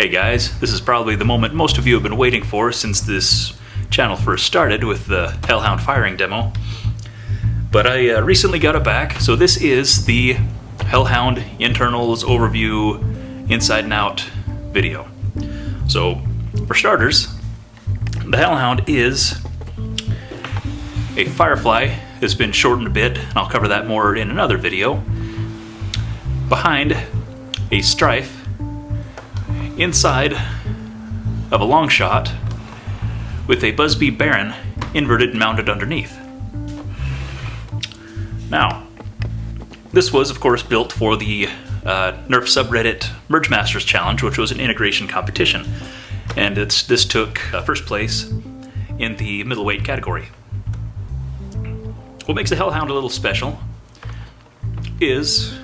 Hey guys, this is probably the moment most of you have been waiting for since this channel first started with the Hellhound firing demo. But I recently got it back, so this is the Hellhound internals overview inside and out video. So, for starters, the Hellhound is a Firefly that's been shortened a bit, and I'll cover that more in another video. Behind a Strife, inside of a long shot with a Busby Baron inverted and mounted underneath. Now, this was of course built for the Nerf subreddit Merge Masters Challenge, which was an integration competition, and this took first place in the middleweight category. What makes the Hellhound a little special is,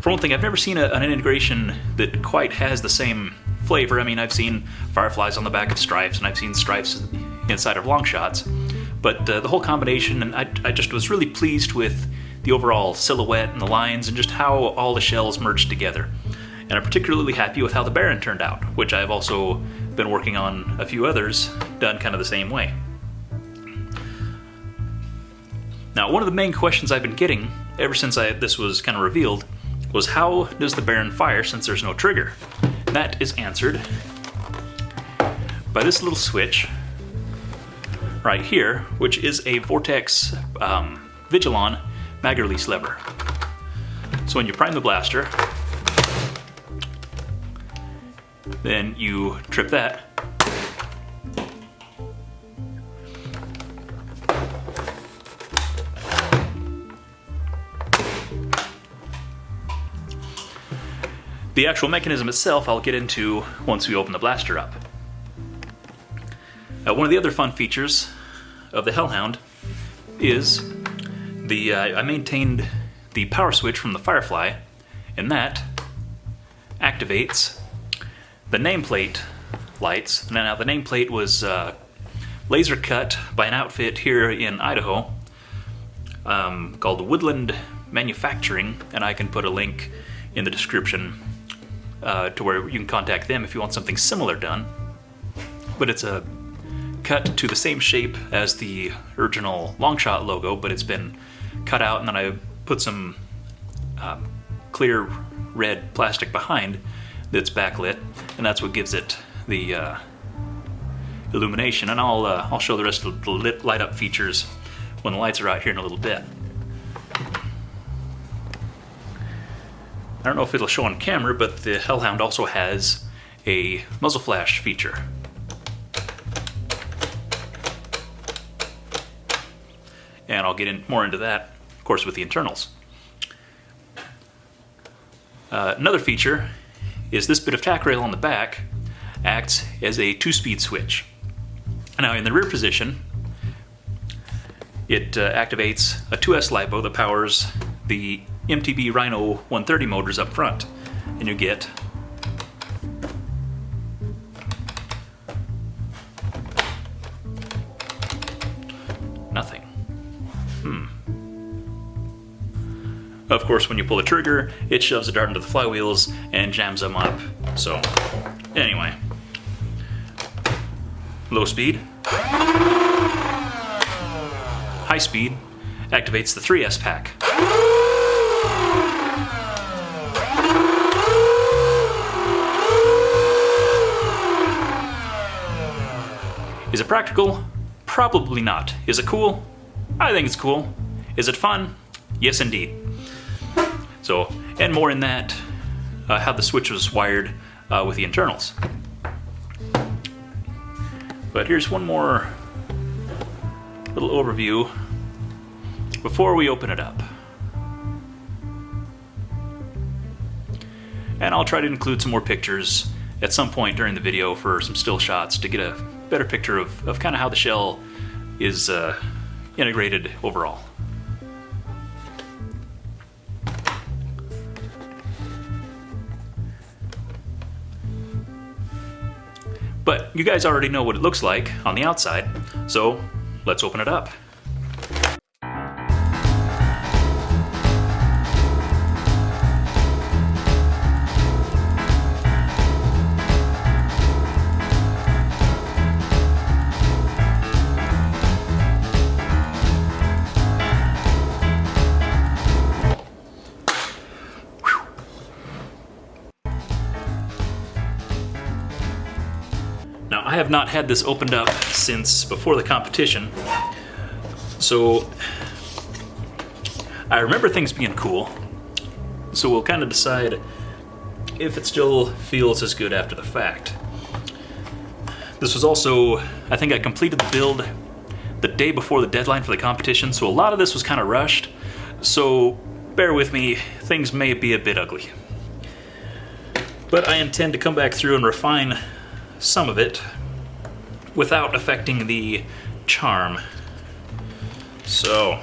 for one thing, I've never seen an integration that quite has the same flavor. I mean, I've seen Fireflies on the back of Strifes, and I've seen Strifes inside of long shots, but the whole combination, and I just was really pleased with the overall silhouette and the lines and just how all the shells merged together. And I'm particularly happy with how the Baron turned out, which I've also been working on a few others done kind of the same way. Now, one of the main questions I've been getting ever since this was kind of revealed was, how does the Baron fire since there's no trigger? That is answered by this little switch right here, which is a Vortex Vigilon mag release lever. So when you prime the blaster, then you trip that, the actual mechanism itself I'll get into once we open the blaster up. One of the other fun features of the Hellhound is I maintained the power switch from the Firefly, and that activates the nameplate lights. Now the nameplate was laser cut by an outfit here in Idaho called Woodland Manufacturing, and I can put a link in the description to where you can contact them if you want something similar done. But it's a cut to the same shape as the original Longshot logo, but it's been cut out, and then I put some clear red plastic behind that's backlit, and that's what gives it the illumination. And I'll show the rest of the light up features when the lights are out here in a little bit. I don't know if it'll show on camera, but the Hellhound also has a Muzzle Flash feature. And I'll get more into that, of course, with the internals. Another feature is this bit of tack rail on the back acts as a 2-speed switch. Now in the rear position, it activates a 2S LiPo that powers the MTB Rhino 130 motors up front, and you get nothing. Of course, when you pull the trigger, it shoves the dart into the flywheels and jams them up. So, anyway, low speed, high speed activates the 3S pack. Is it practical? Probably not. Is it cool? I think it's cool. Is it fun? Yes, indeed. So, and more in that, how the switch was wired with the internals. But here's one more little overview before we open it up. And I'll try to include some more pictures at some point during the video for some still shots to get a better picture of kind of how the shell is integrated overall. But you guys already know what it looks like on the outside, so let's open it up. Now, I have not had this opened up since before the competition, so I remember things being cool, so we'll kind of decide if it still feels as good after the fact. This was also, I think I completed the build the day before the deadline for the competition, so a lot of this was kind of rushed, so bear with me, things may be a bit ugly. But I intend to come back through and refine some of it without affecting the charm. So,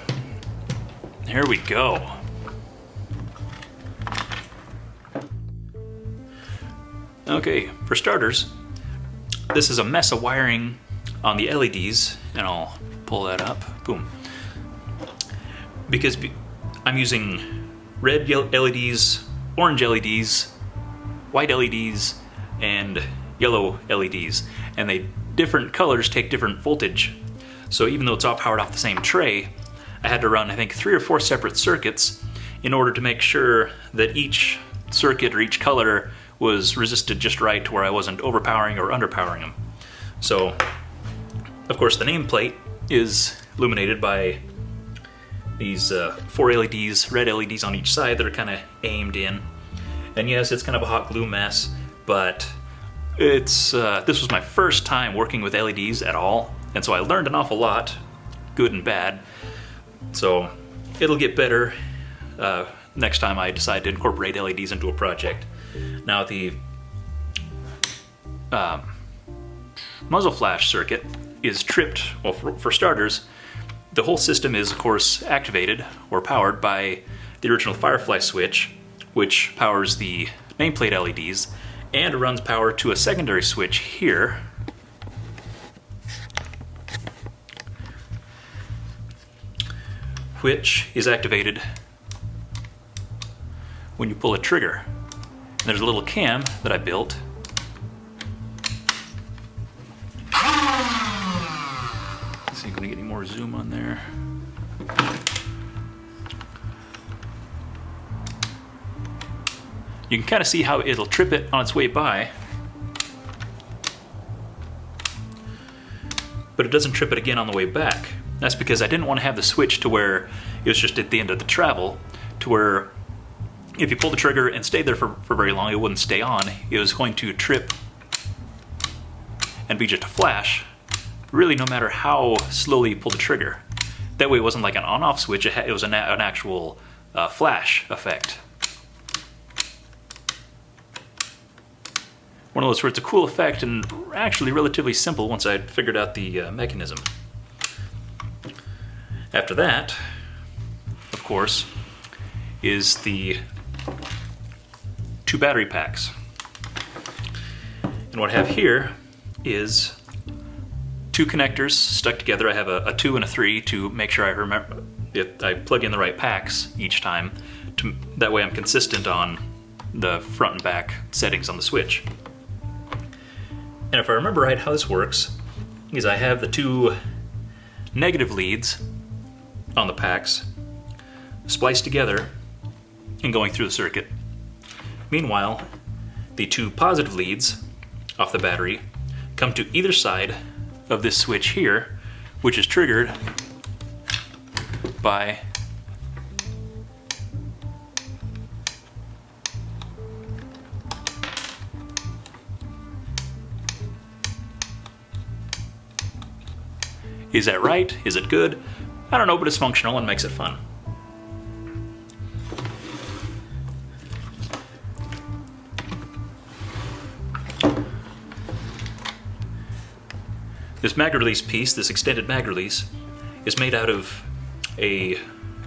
here we go. Okay, for starters, this is a mess of wiring on the LEDs, and I'll pull that up, boom. Because I'm using red LEDs, orange LEDs, white LEDs, and yellow LEDs, and different colors take different voltage. So even though it's all powered off the same tray, I had to run, I think, 3 or 4 separate circuits in order to make sure that each circuit or each color was resisted just right to where I wasn't overpowering or underpowering them. So, of course, the nameplate is illuminated by these 4 LEDs, red LEDs on each side that are kind of aimed in. And yes, it's kind of a hot glue mess, but this was my first time working with LEDs at all, and so I learned an awful lot, good and bad. So it'll get better next time I decide to incorporate LEDs into a project. Now the Muzzle Flash circuit is tripped, well, for starters, the whole system is of course activated or powered by the original Firefly switch, which powers the nameplate LEDs, and runs power to a secondary switch here, which is activated when you pull a trigger. And there's a little cam that I built. Let's see, I'm gonna get any more zoom on there. You can kind of see how it'll trip it on its way by, but it doesn't trip it again on the way back. That's because I didn't want to have the switch to where it was just at the end of the travel, to where if you pull the trigger and stayed there for very long, it wouldn't stay on. It was going to trip and be just a flash, really no matter how slowly you pull the trigger. That way it wasn't like an on-off switch, it was an actual flash effect. One of those where it's a cool effect and actually relatively simple once I figured out the mechanism. After that, of course, is the 2 battery packs. And what I have here is 2 connectors stuck together. I have a 2 and a 3 to make sure I remember that I plug in the right packs each time. That way I'm consistent on the front and back settings on the switch. And if I remember right, how this works is I have the 2 negative leads on the packs spliced together and going through the circuit. Meanwhile, the 2 positive leads off the battery come to either side of this switch here, which is triggered by Is that right? Is it good? I don't know, but it's functional and makes it fun. This mag release piece, this extended mag release, is made out of I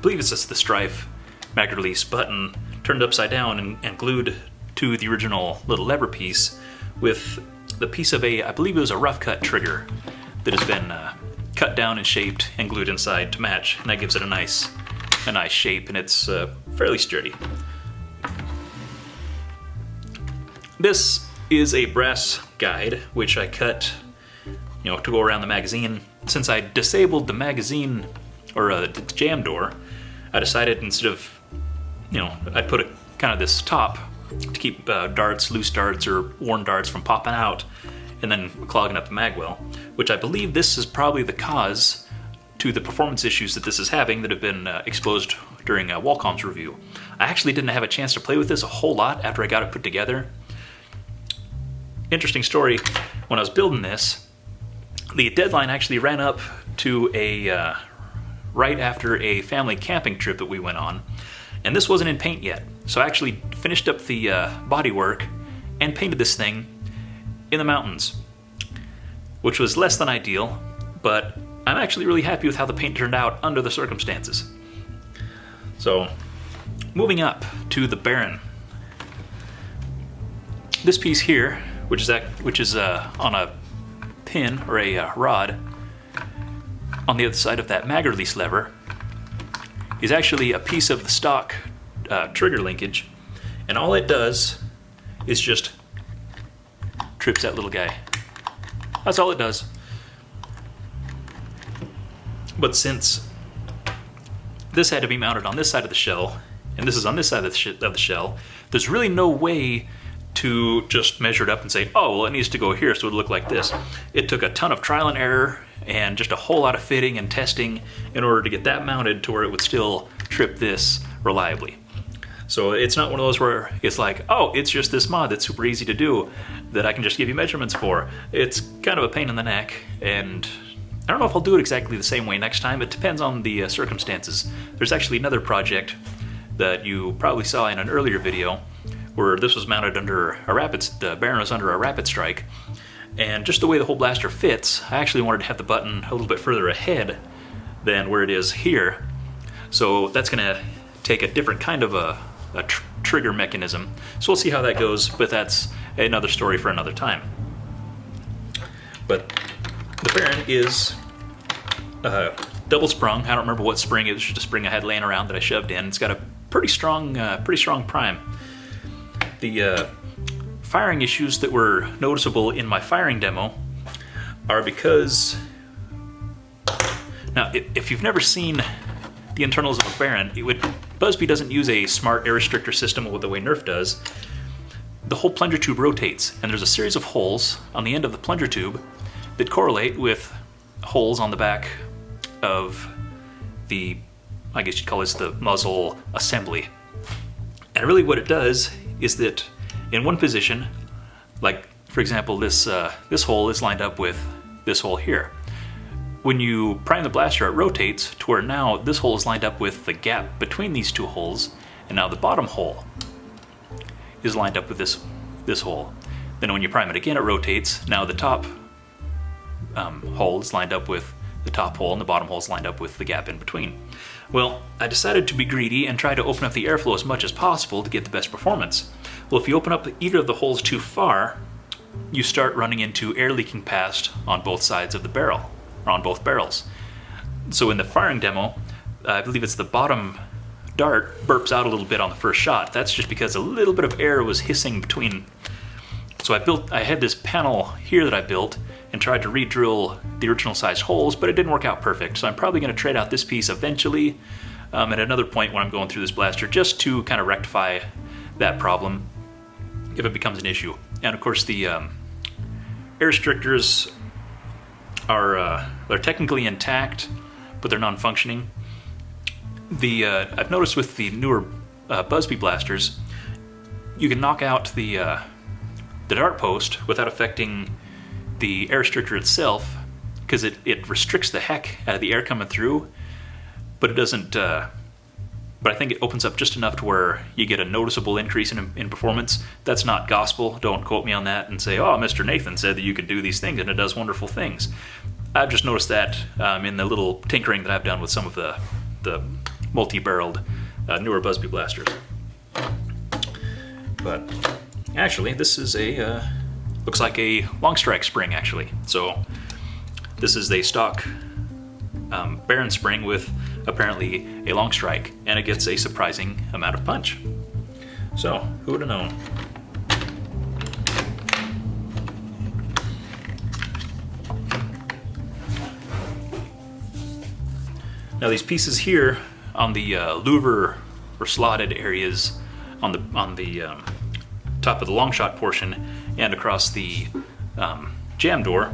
believe it's the Strife mag release button turned upside down and glued to the original little lever piece with the piece of I believe it was a rough cut trigger that has been cut down and shaped and glued inside to match, and that gives it a nice shape, and it's fairly sturdy. This is a brass guide which I cut, to go around the magazine. Since I disabled the magazine or the jam door, I decided instead of, I'd put a kind of this top to keep darts, loose darts, or worn darts from popping out, and and then clogging up the mag well, which I believe this is probably the cause to the performance issues that this is having that have been exposed during Wacom's review. I actually didn't have a chance to play with this a whole lot after I got it put together. Interesting story, when I was building this, the deadline actually ran up to a right after a family camping trip that we went on, and this wasn't in paint yet. So I actually finished up the bodywork and painted this thing in the mountains, which was less than ideal, but I'm actually really happy with how the paint turned out under the circumstances. So, moving up to the Baron. This piece here, which is on a pin or a rod on the other side of that mag release lever, is actually a piece of the stock trigger linkage, and all it does is just trips that little guy. That's all it does. But since this had to be mounted on this side of the shell, and this is on this side of the shell, there's really no way to just measure it up and say, oh, well, it needs to go here, so it'll look like this. It took a ton of trial and error and just a whole lot of fitting and testing in order to get that mounted to where it would still trip this reliably. So it's not one of those where it's like, oh, it's just this mod that's super easy to do that I can just give you measurements for. It's kind of a pain in the neck, and I don't know if I'll do it exactly the same way next time. It depends on the circumstances. There's actually another project that you probably saw in an earlier video where this was mounted under a the Baron was under a rapid strike, and just the way the whole blaster fits, I actually wanted to have the button a little bit further ahead than where it is here. So that's gonna take a different kind of a trigger mechanism. So we'll see how that goes, but that's another story for another time. But the Baron is double sprung. I don't remember what spring. It was just a spring I had laying around that I shoved in. It's got a pretty strong prime. The firing issues that were noticeable in my firing demo are because, now if you've never seen the internals of a Baron, Busby doesn't use a smart air restrictor system the way Nerf does. The whole plunger tube rotates, and there's a series of holes on the end of the plunger tube that correlate with holes on the back of the, I guess you'd call this the muzzle assembly. And really what it does is that in one position, like for example this hole is lined up with this hole here. When you prime the blaster, it rotates to where now this hole is lined up with the gap between these two holes, and now the bottom hole is lined up with this hole. Then when you prime it again, it rotates. Now the top hole is lined up with the top hole, and the bottom hole is lined up with the gap in between. Well, I decided to be greedy and try to open up the airflow as much as possible to get the best performance. Well, if you open up either of the holes too far, you start running into air leaking past on both sides of the barrel, or on both barrels. So in the firing demo, I believe it's the bottom dart burps out a little bit on the first shot. That's just because a little bit of air was hissing between. So I had this panel here that I built and tried to re-drill the original size holes, but it didn't work out perfect. So I'm probably going to trade out this piece eventually at another point when I'm going through this blaster, just to kind of rectify that problem if it becomes an issue. And of course the air restrictors are they're technically intact, but they're non-functioning. I've noticed with the newer Busby blasters, you can knock out the dart post without affecting the air restrictor itself, because it restricts the heck out of the air coming through, but it doesn't. But I think it opens up just enough to where you get a noticeable increase in performance. That's not gospel. Don't quote me on that and say, oh, Mr. Nathan said that you could do these things and it does wonderful things. I've just noticed that in the little tinkering that I've done with some of the multi-barreled newer Busby blasters. But actually, this is looks like a long strike spring actually. So this is a stock Baron spring with apparently a long strike, and it gets a surprising amount of punch. So who would have known? Now these pieces here on the louver or slotted areas on the top of the long shot portion and across the jam door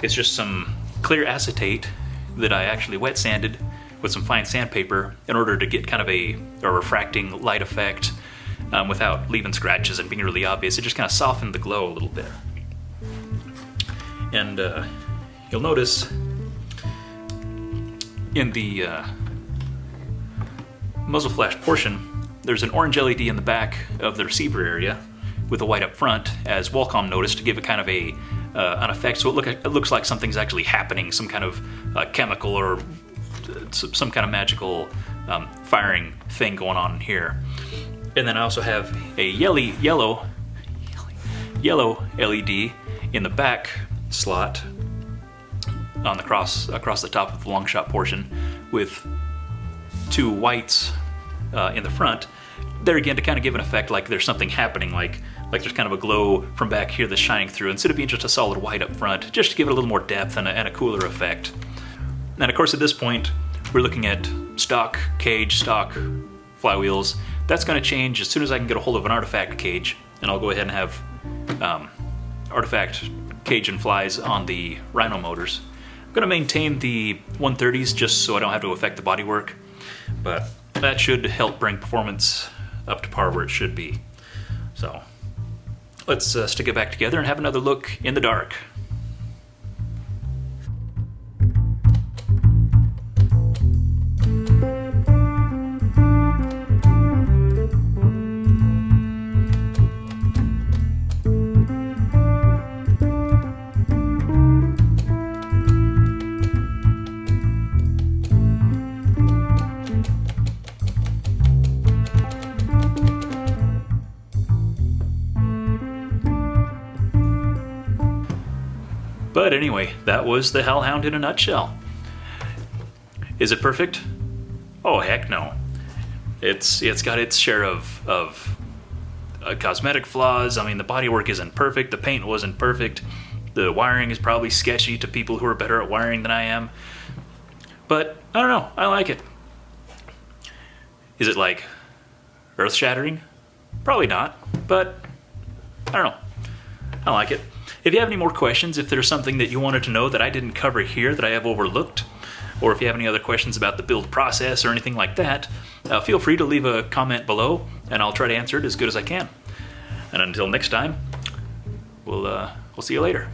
is just some clear acetate that I actually wet sanded with some fine sandpaper in order to get kind of a refracting light effect without leaving scratches and being really obvious. It just kind of softened the glow a little bit. And you'll notice in the muzzle flash portion, there's an orange LED in the back of the receiver area with a white up front, as Wacom noticed, to give it kind of an effect. So it looks like something's actually happening, some kind of chemical or some kind of magical firing thing going on here. And then I also have a yellow LED in the back slot on the across the top of the long shot portion, with two whites in the front. There again, to kind of give an effect like there's something happening, like there's kind of a glow from back here that's shining through, instead of being just a solid white up front, just to give it a little more depth and a cooler effect. And of course, at this point, we're looking at stock cage, stock flywheels. That's going to change as soon as I can get a hold of an artifact cage, and I'll go ahead and have artifact cage and flies on the Rhino motors. I'm going to maintain the 130s just so I don't have to affect the bodywork, but that should help bring performance up to par where it should be. So let's stick it back together and have another look in the dark. But anyway, that was the Hellhound in a nutshell. Is it perfect? Oh, heck no. It's got its share of cosmetic flaws. I mean, the bodywork isn't perfect, the paint wasn't perfect, the wiring is probably sketchy to people who are better at wiring than I am. But, I don't know, I like it. Is it like earth-shattering? Probably not, but I don't know. I like it. If you have any more questions, if there's something that you wanted to know that I didn't cover here that I have overlooked, or if you have any other questions about the build process or anything like that, feel free to leave a comment below, and I'll try to answer it as good as I can. And until next time, we'll see you later.